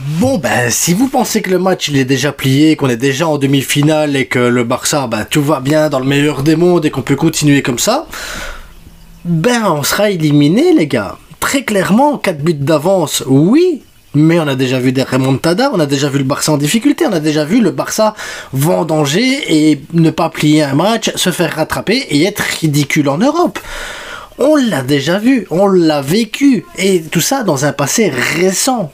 Bon, ben, si vous pensez que le match il est déjà plié, qu'on est déjà en demi-finale et que le Barça, ben, tout va bien dans le meilleur des mondes et qu'on peut continuer comme ça, ben, on sera éliminé, les gars. Très clairement, 4 buts d'avance, oui, mais on a déjà vu des remontadas, on a déjà vu le Barça en difficulté, on a déjà vu le Barça vendanger et ne pas plier un match, se faire rattraper et être ridicule en Europe. On l'a déjà vu, on l'a vécu, et tout ça dans un passé récent.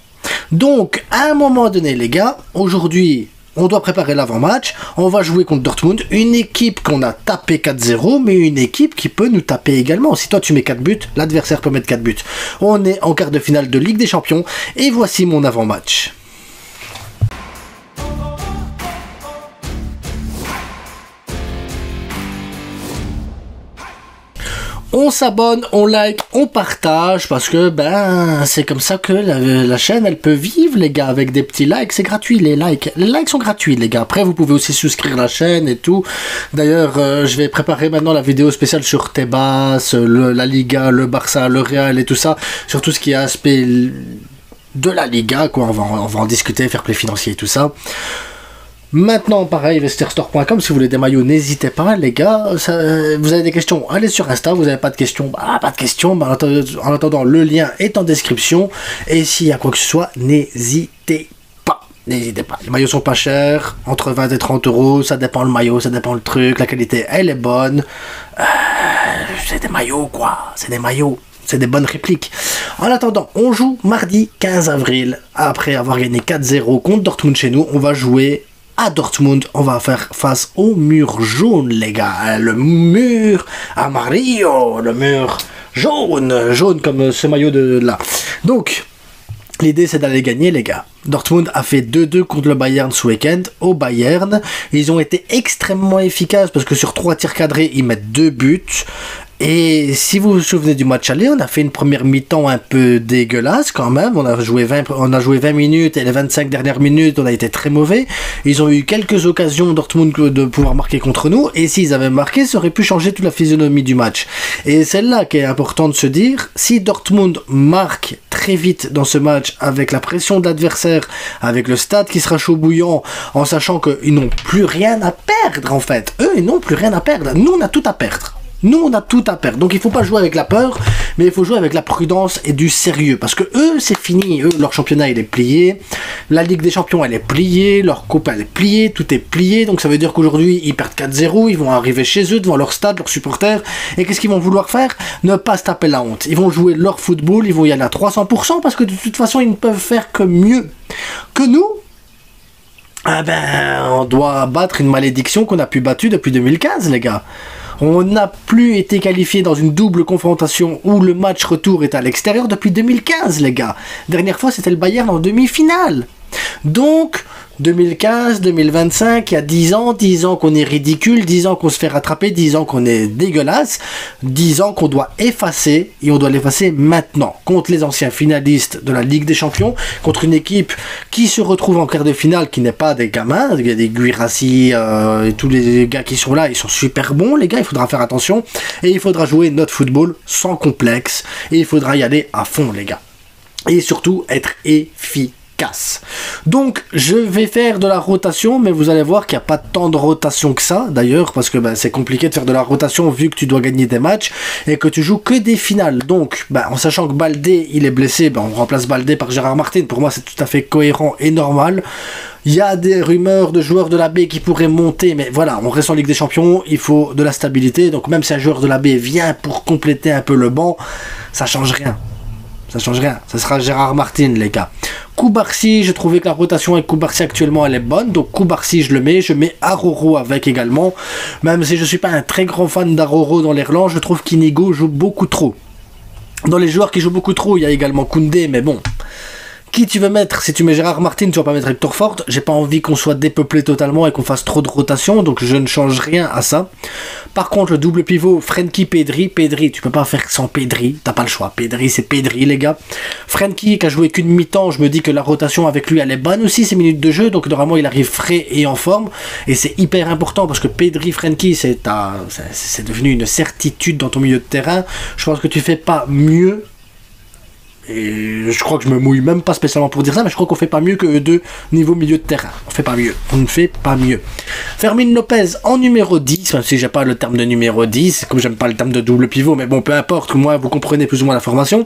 Donc, à un moment donné, les gars, aujourd'hui, on doit préparer l'avant-match, on va jouer contre Dortmund, une équipe qu'on a tapé 4-0, mais une équipe qui peut nous taper également. Si toi tu mets 4 buts, l'adversaire peut mettre 4 buts. On est en quart de finale de Ligue des Champions, et voici mon avant-match. On s'abonne, on like, on partage, parce que ben c'est comme ça que la chaîne elle peut vivre, les gars, avec des petits likes, c'est gratuit les likes. Les likes sont gratuits, les gars. Après vous pouvez aussi souscrire la chaîne et tout. D'ailleurs je vais préparer maintenant la vidéo spéciale sur Tebas, la Liga, le Barça, le Real et tout ça, sur tout ce qui est aspect de la Liga, quoi. On va en discuter, fair play financier et tout ça. Maintenant, pareil, vesterstore.com, si vous voulez des maillots, n'hésitez pas, les gars. Vous avez des questions, allez sur Insta. Vous n'avez pas de questions, pas de questions. En attendant, le lien est en description. Et s'il y a quoi que ce soit, n'hésitez pas. N'hésitez pas. Les maillots sont pas chers, entre 20 et 30 euros. Ça dépend le maillot, ça dépend le truc. La qualité, elle est bonne. C'est des maillots, quoi. C'est des maillots. C'est des bonnes répliques. En attendant, on joue mardi 15 avril. Après avoir gagné 4-0 contre Dortmund chez nous, on va jouer à Dortmund, on va faire face au mur jaune, les gars. Le mur amarillo, le mur jaune comme ce maillot de là. Donc, l'idée c'est d'aller gagner, les gars. Dortmund a fait 2-2 contre le Bayern ce week-end au Bayern. Ils ont été extrêmement efficaces parce que sur 3 tirs cadrés, ils mettent 2 buts. Et si vous vous souvenez du match aller, on a fait une première mi-temps un peu dégueulasse quand même. On a joué 20 minutes et les 25 dernières minutes, on a été très mauvais. Ils ont eu quelques occasions, Dortmund, de pouvoir marquer contre nous. Et s'ils avaient marqué, ça aurait pu changer toute la physionomie du match. Et c'est là qu'il est important de se dire, si Dortmund marque très vite dans ce match, avec la pression de l'adversaire, avec le stade qui sera chaud bouillant, en sachant qu'ils n'ont plus rien à perdre en fait. Eux, ils n'ont plus rien à perdre. Nous, on a tout à perdre. Nous, on a tout à perdre. Donc, il faut pas jouer avec la peur, mais il faut jouer avec la prudence et du sérieux. Parce que eux, c'est fini. Eux, leur championnat, il est plié. La Ligue des Champions, elle est pliée. Leur coupe, elle est pliée. Tout est plié. Donc, ça veut dire qu'aujourd'hui, ils perdent 4-0. Ils vont arriver chez eux, devant leur stade, leurs supporters. Et qu'est-ce qu'ils vont vouloir faire? Ne pas se taper la honte. Ils vont jouer leur football. Ils vont y aller à 300%, parce que de toute façon, ils ne peuvent faire que mieux que nous. Ah ben, on doit battre une malédiction qu'on a pu battre depuis 2015, les gars. On n'a plus été qualifié dans une double confrontation où le match retour est à l'extérieur depuis 2015, les gars. Dernière fois, c'était le Bayern en demi-finale. Donc, 2015, 2025, il y a 10 ans qu'on est ridicule, 10 ans qu'on se fait rattraper, 10 ans qu'on est dégueulasse, 10 ans qu'on doit effacer, et on doit l'effacer maintenant, contre les anciens finalistes de la Ligue des Champions, contre une équipe qui se retrouve en quart de finale, qui n'est pas des gamins, il y a des Guirassy, et tous les gars qui sont là, ils sont super bons, les gars, il faudra faire attention, et il faudra jouer notre football sans complexe, et il faudra y aller à fond, les gars. Et surtout, être efficace. Donc je vais faire de la rotation, mais vous allez voir qu'il n'y a pas tant de rotation que ça d'ailleurs, parce que c'est compliqué de faire de la rotation vu que tu dois gagner des matchs et que tu joues que des finales. Donc en sachant que Baldé il est blessé, on remplace Baldé par Gérard Martin. Pour moi c'est tout à fait cohérent et normal. Il y a des rumeurs de joueurs de la B qui pourraient monter, mais voilà, on reste en Ligue des Champions, il faut de la stabilité. Donc même si un joueur de la B vient pour compléter un peu le banc, ça change rien. Ça change rien, ça sera Gérard Martin, les gars. Koubarsi, je trouvais que la rotation avec Koubarsi actuellement elle est bonne, donc Koubarsi je mets Aroro avec également, même si je suis pas un très grand fan d'Aroro dans les relents, je trouve qu'Inigo joue beaucoup trop. Dans les joueurs qui jouent beaucoup trop, il y a également Koundé, mais bon, qui tu veux mettre? Si tu mets Gérard Martin, tu vas pas mettre Hector Ford. J'ai pas envie qu'on soit dépeuplé totalement et qu'on fasse trop de rotation, donc je ne change rien à ça. Par contre, le double pivot, Frenkie, Pedri, tu peux pas faire sans Pedri, t'as pas le choix. Pedri, c'est Pedri, les gars. Frenkie, qui a joué qu'une mi-temps, je me dis que la rotation avec lui, elle est bonne aussi, ces minutes de jeu, donc normalement, il arrive frais et en forme, et c'est hyper important, parce que Pedri, Frenkie, c'est devenu une certitude dans ton milieu de terrain. Je pense que tu fais pas mieux Et je crois que je me mouille même pas spécialement pour dire ça, mais je crois qu'on fait pas mieux que eux deux niveau milieu de terrain. On fait pas mieux. On ne fait pas mieux. Fermín López en numéro 10, même si j'ai pas le terme de numéro 10, comme j'aime pas le terme de double pivot, mais bon, peu importe, moi, vous comprenez plus ou moins la formation.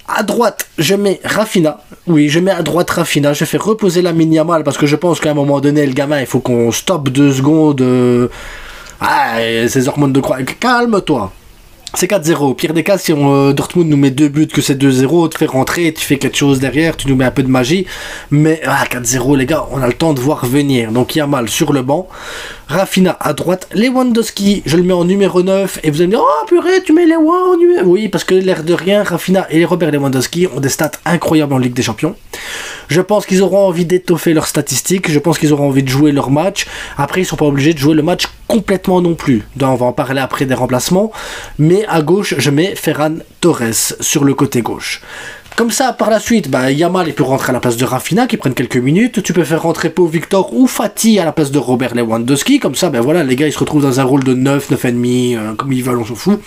À droite, je mets Rafinha. Oui, je mets à droite Rafinha. Je fais reposer Lamine Yamal parce que je pense qu'à un moment donné, le gamin, il faut qu'on stoppe 2 secondes. Ah, ces hormones de croix. Calme-toi. C'est 4-0. Pire des cas, si Dortmund nous met 2 buts, que c'est 2-0, tu fais rentrer, tu fais quelque chose derrière, tu nous mets un peu de magie. Mais 4-0, les gars, on a le temps de voir venir. Donc Yamal sur le banc. Rafinha à droite. Lewandowski, je le mets en numéro 9. Et vous allez me dire, oh purée, tu mets Lewa en numéro... Oui, parce que l'air de rien, Rafinha et Robert Lewandowski ont des stats incroyables en Ligue des Champions. Je pense qu'ils auront envie d'étoffer leurs statistiques. Je pense qu'ils auront envie de jouer leur match. Après, ils ne sont pas obligés de jouer le match complètement non plus. On va en parler après des remplacements. Mais à gauche, je mets Ferran Torres sur le côté gauche. Comme ça, par la suite, Yamal il peut rentrer à la place de Rafinha qui prennent quelques minutes. Tu peux faire rentrer Pau Victor ou Fati à la place de Robert Lewandowski. Comme ça, voilà, les gars ils se retrouvent dans un rôle de 9, 9,5, comme ils veulent, on s'en fout.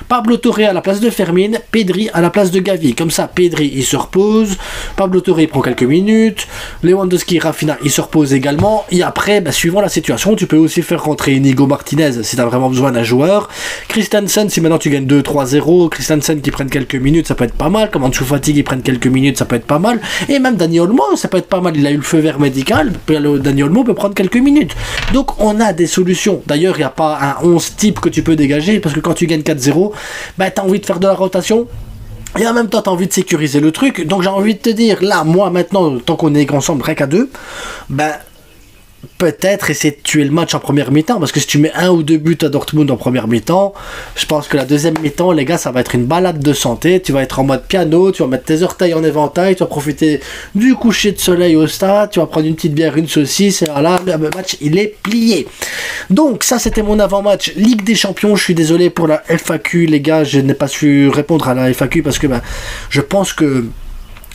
Pablo Torre à la place de Fermín, Pedri à la place de Gavi. Comme ça, Pedri il se repose, Pablo Torre il prend quelques minutes, Lewandowski, Rafinha il se repose également. Et après, suivant la situation, tu peux aussi faire rentrer Inigo Martinez si tu as vraiment besoin d'un joueur. Christensen, si maintenant tu gagnes 2-3-0, Christensen qui prenne quelques minutes, ça peut être pas mal. Comme Ansu Fati qui prennent quelques minutes, ça peut être pas mal. Et même Dani Olmo, ça peut être pas mal. Il a eu le feu vert médical. Dani Olmo peut prendre quelques minutes. Donc on a des solutions. D'ailleurs, il n'y a pas un 11 type que tu peux dégager parce que quand tu gagnes 4-0, tu as envie de faire de la rotation. Et en même temps, tu as envie de sécuriser le truc. Donc j'ai envie de te dire, là, moi maintenant, tant qu'on est ensemble, rien qu'à deux, peut-être essayer de tuer le match en première mi-temps, parce que si tu mets 1 ou 2 buts à Dortmund en première mi-temps, je pense que la deuxième mi-temps, les gars, ça va être une balade de santé. Tu vas être en mode piano, tu vas mettre tes orteils en éventail, tu vas profiter du coucher de soleil au stade, tu vas prendre une petite bière, une saucisse, et voilà, le match il est plié. Donc ça c'était mon avant-match Ligue des Champions. Je suis désolé pour la FAQ, les gars, je n'ai pas su répondre à la FAQ parce que je pense que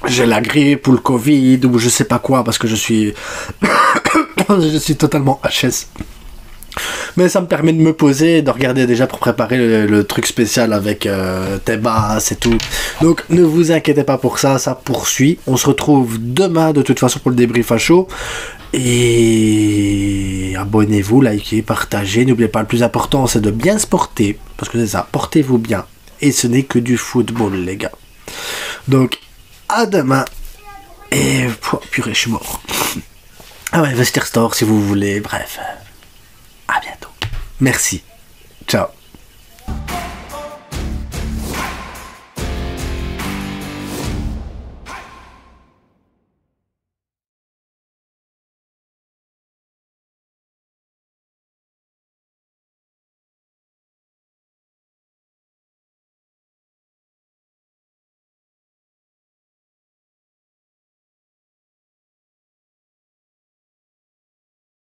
j'ai la grippe ou le Covid ou je sais pas quoi, parce que je suis je suis totalement HS. Mais ça me permet de me poser, de regarder déjà pour préparer le truc spécial avec Tebas et tout. Donc ne vous inquiétez pas pour ça, ça poursuit. On se retrouve demain de toute façon pour le débrief à chaud. Et abonnez-vous, likez, partagez. N'oubliez pas, le plus important c'est de bien se porter. Parce que c'est ça, portez-vous bien. Et ce n'est que du football, les gars. Donc à demain. Et purée, je suis mort. Ah ouais, Vestiaire Store si vous voulez. Bref. À bientôt. Merci. Ciao.